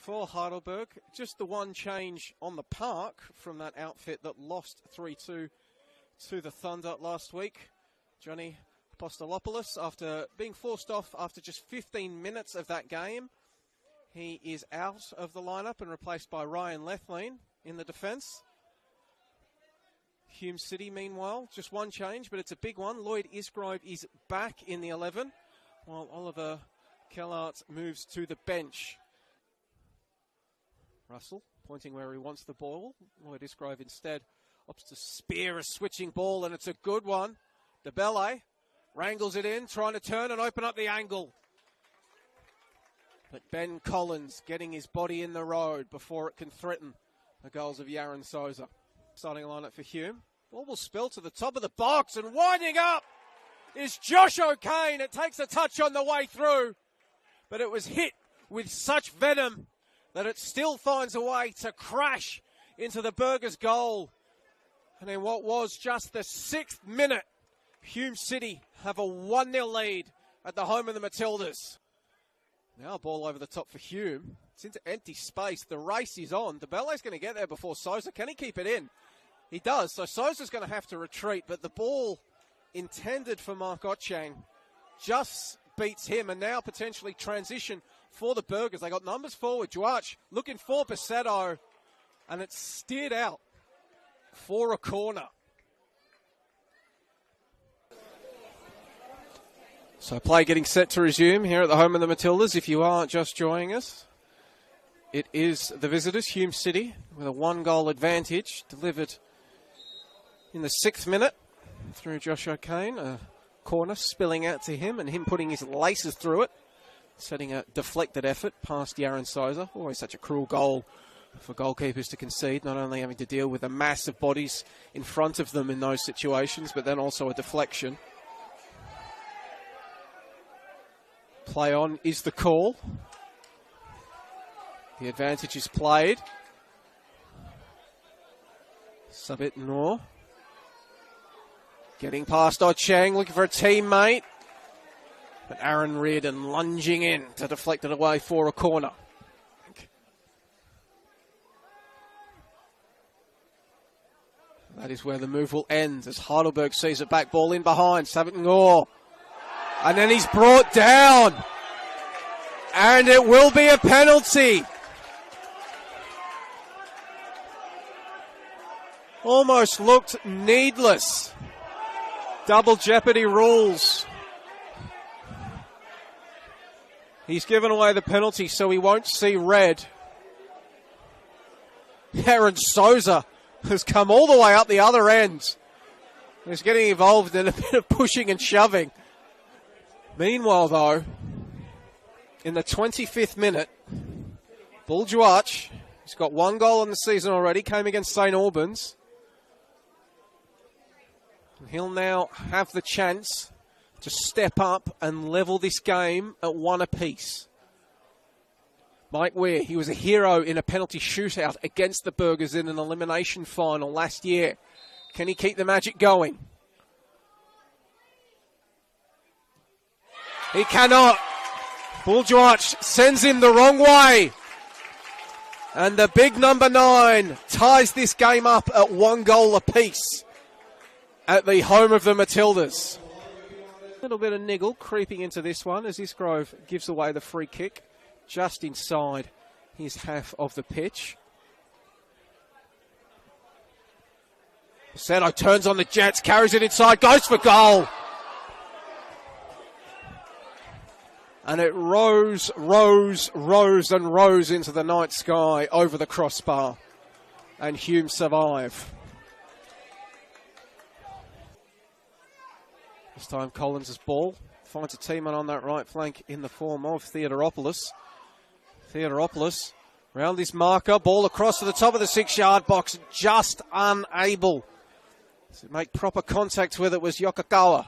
for Heidelberg. Just the one change on the park from that outfit that lost 3-2 to the Thunder last week. Johnny Apostolopoulos, after being forced off after just 15 minutes of that game, he is out of the lineup and replaced by Ryan Lethlean in the defence. Hume City, meanwhile, just one change, but it's a big one. Lloyd Isgrove is back in the 11, while Oliver Kellart moves to the bench. Russell pointing where he wants the ball. Lloyd Isgrove instead opts to spear a switching ball, and it's a good one. DeBelle wrangles it in, trying to turn and open up the angle. But Ben Collins getting his body in the road before it can threaten the goals of Yaron Souza. Starting lineup for Hume. Ball will spill to the top of the box, and winding up is Josh O'Kane. It takes a touch on the way through, but it was hit with such venom that it still finds a way to crash into the Burgers' goal. And in what was just the 6th minute, Hume City have a 1-0 lead at the home of the Matildas. Now a ball over the top for Hume. It's into empty space. The race is on. DeBelle's going to get there before Souza. Can he keep it in? He does. So Souza's going to have to retreat, but the ball intended for Mark Otchang just beats him, and now potentially transition for the Burgers. They got numbers forward. Duach looking for Basetto, and it's steered out for a corner. So play getting set to resume here at the home of the Matildas. If you are just joining us, it is the visitors, Hume City, with a 1-goal advantage, delivered in the 6th minute through Josh O'Kane. A corner spilling out to him and him putting his laces through it, setting a deflected effort past Yaron Souza. Always such a cruel goal for goalkeepers to concede, not only having to deal with the massive bodies in front of them in those situations, but then also a deflection. Play on is the call. The advantage is played. Sabit Noor getting past Ochang, looking for a teammate. But Aaron Reardon lunging in to deflect it away for a corner. That is where the move will end as Heidelberg sees it back, ball in behind. Sabit Noor. And then he's brought down. And it will be a penalty. Almost looked needless. Double jeopardy rules. He's given away the penalty, so he won't see red. Yaron Souza has come all the way up the other end. He's getting involved in a bit of pushing and shoving. Meanwhile, though, in the 25th minute, Bull Duach, he's got 1 goal in the season already, came against St Albans. He'll now have the chance to step up and level this game at 1 apiece. Mike Weir, he was a hero in a penalty shootout against the Burgers in an elimination final last year. Can he keep the magic going? He cannot. Bull Duach sends him the wrong way. And the big number 9 ties this game up at 1 goal apiece at the home of the Matildas. A little bit of niggle creeping into this one as Isgrove gives away the free kick just inside his half of the pitch. Basetto turns on the Jets, carries it inside, goes for goal. And it rose and rose into the night sky over the crossbar. And Hume survive. This time Collins' ball finds a teammate on that right flank in the form of Theodoropoulos. Theodoropoulos round his marker, ball across to the top of the 6-yard box, just unable to make proper contact with it was Yokogawa.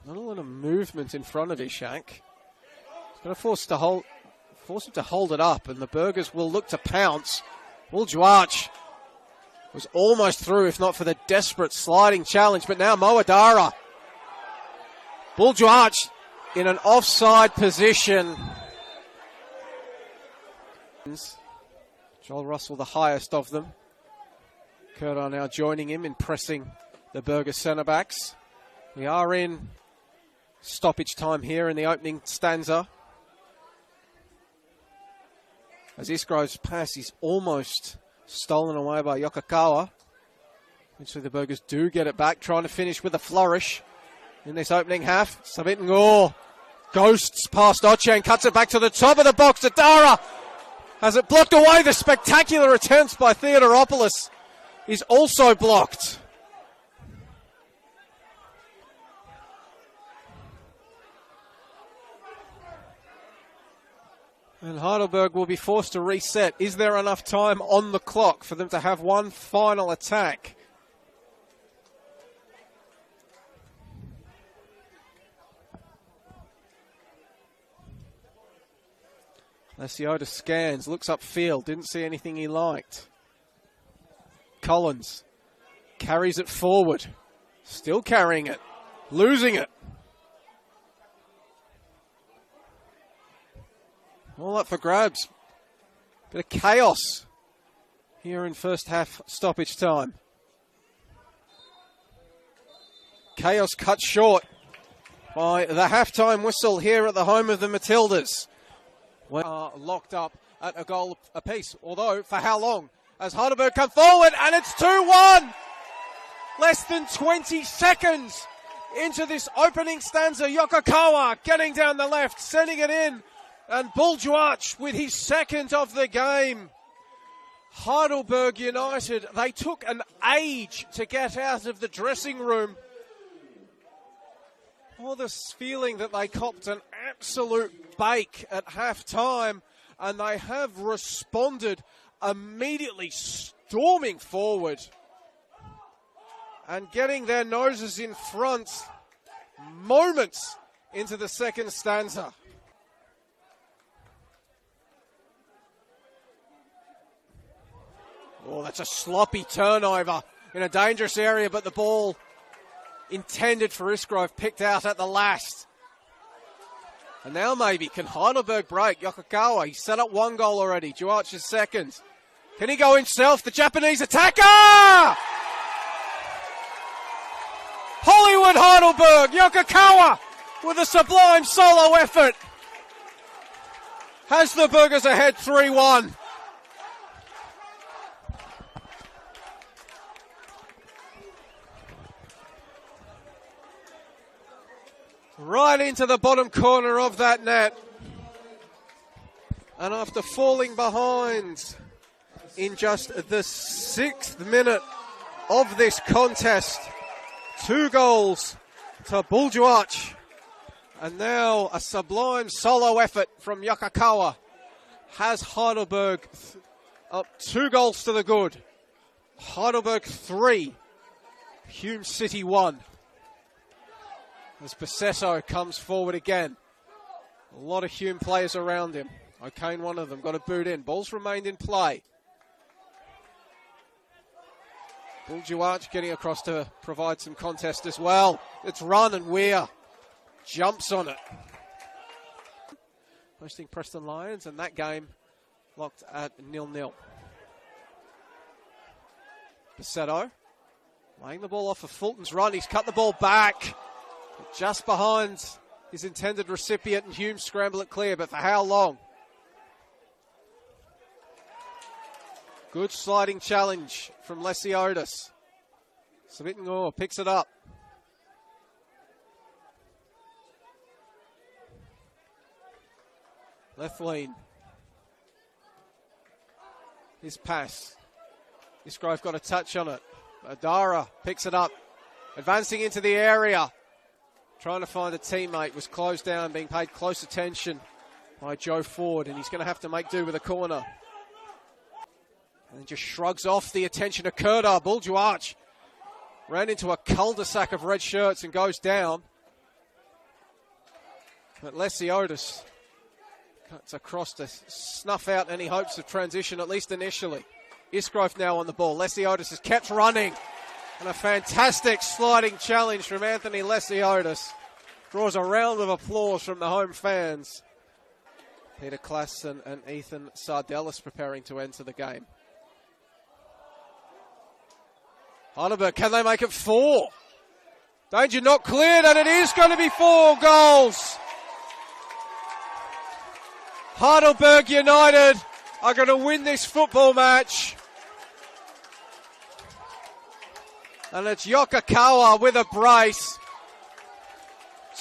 Not a lot of movement in front of Ishak. He's going to force him to hold it up, and the Burgers will look to pounce. Bull Duach was almost through, if not for the desperate sliding challenge, but now Moadara. Bull Duach in an offside position. Joel Russell, the highest of them. Kurtar now joining him in pressing the Berger centre-backs. We are in stoppage time here in the opening stanza. As Isgrove's pass is almost stolen away by Yokokawa. Eventually the Bergers do get it back, trying to finish with a flourish in this opening half. Sabitengor ghosts past Ochen, cuts it back to the top of the box. Adara has it blocked away. The spectacular attempts by Theodoropoulos is also blocked. And Heidelberg will be forced to reset. Is there enough time on the clock for them to have one final attack? Lesiotis scans, looks upfield, didn't see anything he liked. Collins carries it forward, still carrying it, losing it. All up for grabs. Bit of chaos here in first half stoppage time. Chaos cut short by the halftime whistle here at the home of the Matildas. We are locked up at a goal apiece, although for how long? As Heidelberg come forward, and it's 2-1! Less than 20 seconds into this opening stanza. Yokokawa getting down the left, sending it in, and Buljuach with his second of the game. Heidelberg United, they took an age to get out of the dressing room. All this feeling that they copped an absolute bake at half-time, and they have responded immediately, storming forward and getting their noses in front moments into the second stanza. Oh, that's a sloppy turnover in a dangerous area, but the ball intended for Isgrove picked out at the last. And now maybe, can Heidelberg break? Yokokawa, he's set up one goal already. Juach is second. Can he go himself? The Japanese attacker! Hollywood Heidelberg, Yokokawa with a sublime solo effort. Has the Burgers ahead 3-1. Right into the bottom corner of that net. And after falling behind in just the 6th minute of this contest, 2 goals to Buljuach. And now a sublime solo effort from Yokokawa has Heidelberg up 2 goals to the good. Heidelberg 3, Hume City 1. As Passetto comes forward again. A lot of Hume players around him. O'Kane, one of them, got a boot in. Ball's remained in play. Buljuach getting across to provide some contest as well. It's run and Weir jumps on it. Hosting Preston Lions, and that game locked at 0-0. Passetto laying the ball off of Fulton's run. He's cut the ball back. Just behind his intended recipient, and Hume scramble it clear, but for how long? Good sliding challenge from Lesiotis. Sabitengor picks it up. Lethlean. His pass. Isgrove got a touch on it. Adara picks it up. Advancing into the area. Trying to find a teammate, was closed down, being paid close attention by Joe Ford, and he's going to have to make do with a corner. And then just shrugs off the attention of Kurtar. Buljuach ran into a cul-de-sac of red shirts and goes down. But Lesiotis cuts across to snuff out any hopes of transition, at least initially. Isgrove now on the ball. Lesiotis has kept running. And a fantastic sliding challenge from Anthony Lesiotis draws a round of applause from the home fans. Peter Klassen and Ethan Sardellis preparing to enter the game. Heidelberg, can they make it 4? Danger not cleared, and it is going to be 4 goals. Heidelberg United are going to win this football match. And it's Yokokawa with a brace.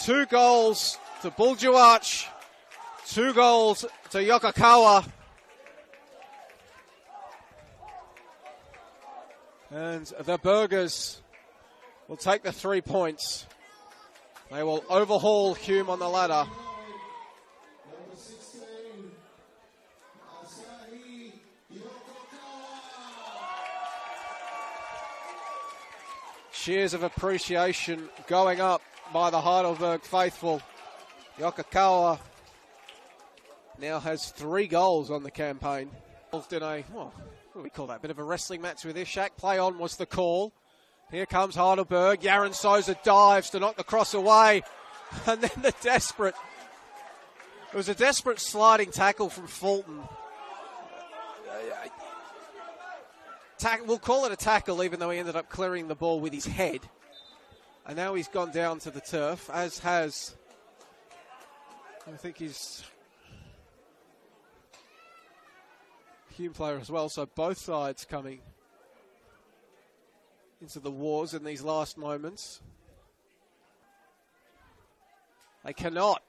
2 goals to Buljuac. 2 goals to Yokokawa. And the Burgers will take the 3 points. They will overhaul Hume on the ladder. Cheers of appreciation going up by the Heidelberg faithful. Yokokawa now has 3 goals on the campaign. In a, what do we call that? Bit of a wrestling match with Ishak. Play on was the call. Here comes Heidelberg. Yaron Souza dives to knock the cross away. And then it was a desperate sliding tackle from Fulton. We'll call it a tackle, even though he ended up clearing the ball with his head. And now he's gone down to the turf, as has, I think he's Hume player as well. So both sides coming into the wars in these last moments. They cannot.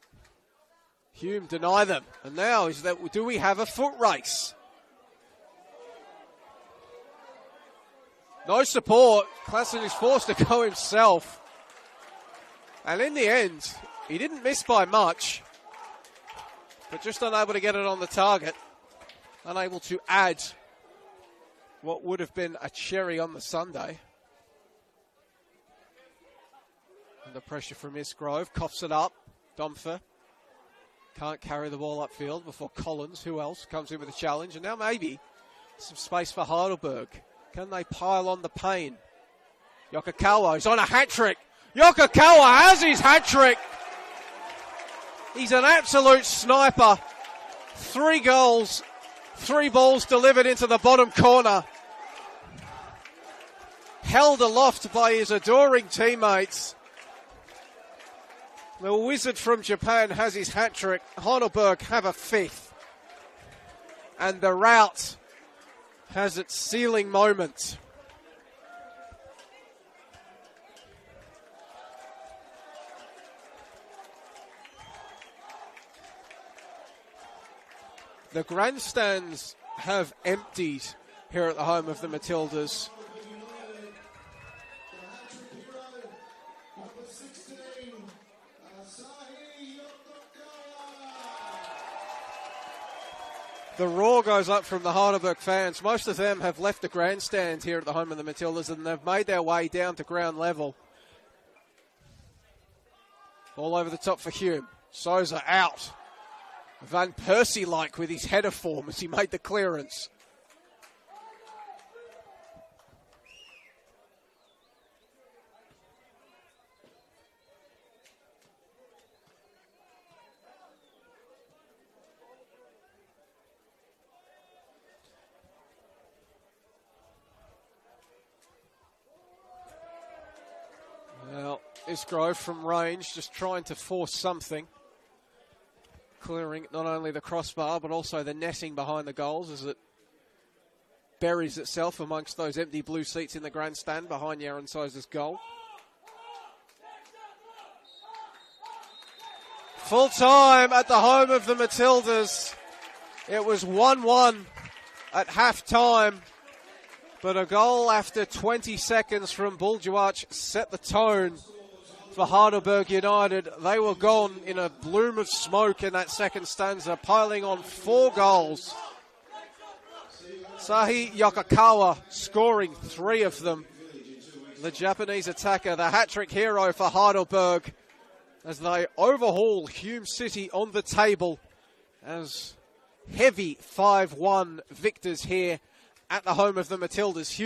Hume deny them. And now do we have a foot race? No support. Klassen is forced to go himself. And in the end, he didn't miss by much, but just unable to get it on the target. Unable to add what would have been a cherry on the sundae. Under pressure from Isgrove. Coughs it up. Domfer can't carry the ball upfield before Collins, who else, comes in with a challenge. And now maybe some space for Heidelberg. Can they pile on the pain? Yokokawa is on a hat-trick. Yokokawa has his hat-trick. He's an absolute sniper. 3 goals, 3 balls delivered into the bottom corner. Held aloft by his adoring teammates. The wizard from Japan has his hat-trick. Heidelberg have a 5th. And the rout has its sealing moment. The grandstands have emptied here at the home of the Matildas. The roar goes up from the Heidelberg fans. Most of them have left the grandstand here at the home of the Matildas and they've made their way down to ground level. All over the top for Hume. Souza out. Van Persie-like with his header form as he made the clearance. Well, Isgrove from range, just trying to force something. Clearing not only the crossbar, but also the netting behind the goals as it buries itself amongst those empty blue seats in the grandstand behind Yaron Souza's goal. Full time at the home of the Matildas. It was 1-1 at half time. But a goal after 20 seconds from Buljuac set the tone for Heidelberg United. They were gone in a bloom of smoke in that second stanza, piling on 4 goals. Sahi Yokokawa scoring 3 of them. The Japanese attacker, the hat-trick hero for Heidelberg, as they overhaul Hume City on the table as heavy 5-1 victors here at the home of the Matildas. Hume